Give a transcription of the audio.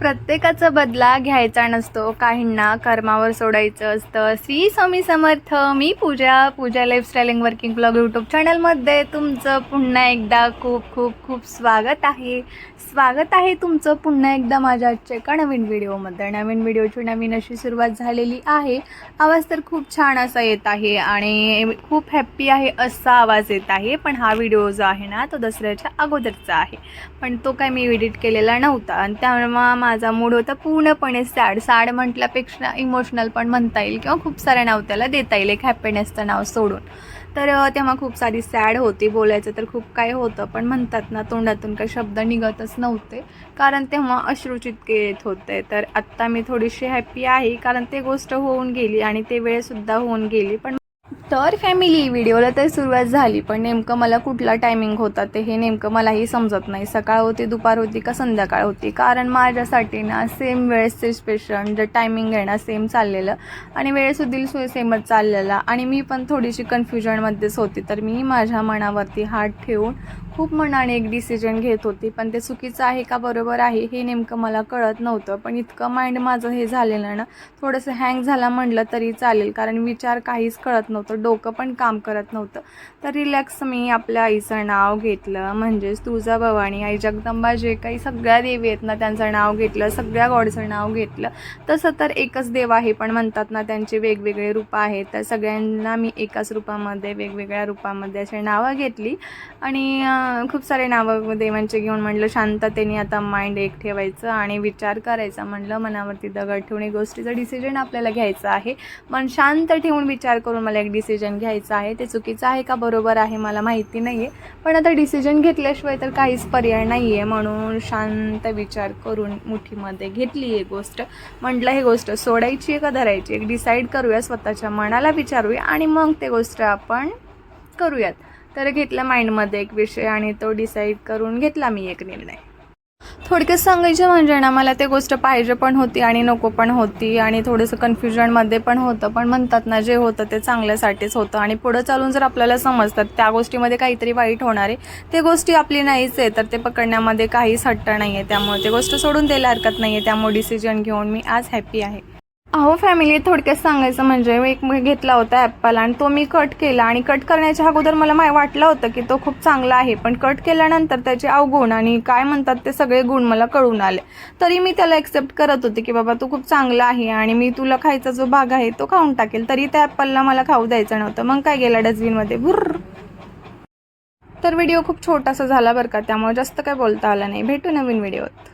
प्रत्येकाचा बदला घ्यायचा नसतो, काहींना कर्मावर सोडायचं असतं. श्री स्वामी समर्थ. मी पूजा लाईफस्टाईल वर्किंग ब्लॉग यूट्यूब चॅनलमध्ये तुमचं पुन्हा एकदा खूप खूप खूप स्वागत आहे तुमचं पुन्हा एकदा माझ्या आजच्या एका नवीन व्हिडिओमध्ये. नवीन व्हिडिओची नवीन अशी सुरुवात झालेली आहे. आवाज तर खूप छान असा येत आहे आणि खूप हॅप्पी आहे असा आवाज येत आहे. पण हा व्हिडिओ जो आहे ना तो दसऱ्याच्या अगोदरचा आहे, पण तो काय मी एडिट केलेला नव्हता आणि त्यामुळे माझा मूड होता पूर्णपणे सॅड म्हटल्यापेक्षा इमोशनल पण म्हणता येईल किंवा खूप सारे नाव त्याला देता येईल, एक हॅपीनेसचं नाव सोडून. तर तेव्हा खूप सारी सॅड होती. बोलायचं तर खूप काय होतं, पण म्हणतात ना तोंडातून काही शब्द निघतच नव्हते, कारण तेव्हा अश्रूचितके येत होते. तर आत्ता मी थोडीशी हॅप्पी आहे, कारण ते गोष्ट होऊन गेली आणि ते वेळसुद्धा होऊन गेली. पण तर फॅमिली व्हिडिओला तर सुरुवात झाली, पण नेमकं मला कुठला टायमिंग होता ते हे नेमकं मलाही समजत नाही. सकाळ होती, दुपार होती का संध्याकाळ होती, कारण माझ्यासाठी ना सेम वेळेसचे स्पेशल जे टायमिंग आहे ना सेम चाललेलं आणि वेळेसुद्धा सेमच चाललेला आणि मी पण थोडीशी कन्फ्युजनमध्येच होती. तर मी माझ्या मनावरती हात ठेवून खूप मनाने एक डिसिजन घेत होती, पण ते चुकीचं आहे का बरोबर आहे हे नेमकं मला कळत नव्हतं. पण इतकं माइंड माझं हे झालेलं ना, थोडंसं हँग झाला म्हटलं तरी चालेल, कारण विचार काहीच कळत नव्हतं, डोकं पण काम करत नव्हतं. तर रिलॅक्स मी आपल्या आईचं नाव घेतलं, म्हणजेच तुळजाभवानी, आई जगदंबा, जे काही सगळ्या देवी आहेत ना त्यांचं नाव घेतलं, सगळ्या गॉडचं नाव घेतलं. तसं तर एकच देव आहे, पण म्हणतात ना त्यांचे वेगवेगळे रूप आहेत, तर सगळ्यांना मी एकाच रूपामध्ये वेगवेगळ्या रूपामध्ये असे नावं घेतली आणि खूप सारे नावं देवांचे घेऊन म्हटलं शांततेने आता माइंड एक ठेवायचं आणि विचार करायचा. म्हटलं मनावरती दगड ठेवून एक गोष्टीचं डिसिजन आपल्याला घ्यायचं आहे. मन शांत ठेवून विचार करून मला एक डिसिजन घ्यायचं आहे. ते चुकीचं आहे का बरोबर आहे मला माहिती नाही आहे, पण आता डिसिजन घेतल्याशिवाय तर काहीच पर्याय नाही आहे. म्हणून शांत विचार करून मुठीमध्ये घेतली एक गोष्ट. म्हटलं हे गोष्ट सोडायची आहे का धरायची, एक डिसाईड करूया, स्वतःच्या मनाला विचारूया आणि मग ते गोष्ट आपण करूयात. तर घेतला माइंडमध्ये एक विषय आणि तो डिसाईड करून घेतला मी एक निर्णय. थोडक्यात सांगायचं म्हणजे ना, मला ते गोष्ट पाहिजे पण होती आणि नको पण होती आणि थोडंसं कन्फ्युजनमध्ये पण होतं. पण म्हणतात ना जे होतं ते चांगल्यासाठीच होतं आणि पुढं चालून जर आपल्याला समजतात त्या गोष्टीमध्ये काहीतरी वाईट होणार आहे, ते गोष्टी आपली नाहीच आहे, तर ते पकडण्यामध्ये काहीच हट्ट नाही आहे. त्यामुळे ते गोष्ट सोडून द्यायला हरकत नाही आहे. त्यामुळे डिसिजन घेऊन मी आज हॅपी आहे. अहो फॅमिली, थोडक्यात सांगायचं म्हणजे एक घेतला होता ॲपल आणि तो मी कट केला आणि कट करण्याच्या अगोदर मला वाटलं होतं की तो खूप चांगला आहे, पण कट केल्यानंतर त्याचे अवगुण आणि काय म्हणतात ते सगळे गुण मला कळून आले. तरी मी त्याला ॲक्सेप्ट करत होते की बाबा तो खूप चांगला आहे आणि मी तुला खायचा जो भाग आहे तो खाऊन टाकेल, तरी त्या ॲपलला मला खाऊ द्यायचं नव्हतं. मग काय गेला डस्टबिनमध्ये भुर्र. तर व्हिडिओ खूप छोटासा झाला बरं का, त्यामुळे जास्त काय बोलता आलं नाही. भेटू नवीन व्हिडिओत.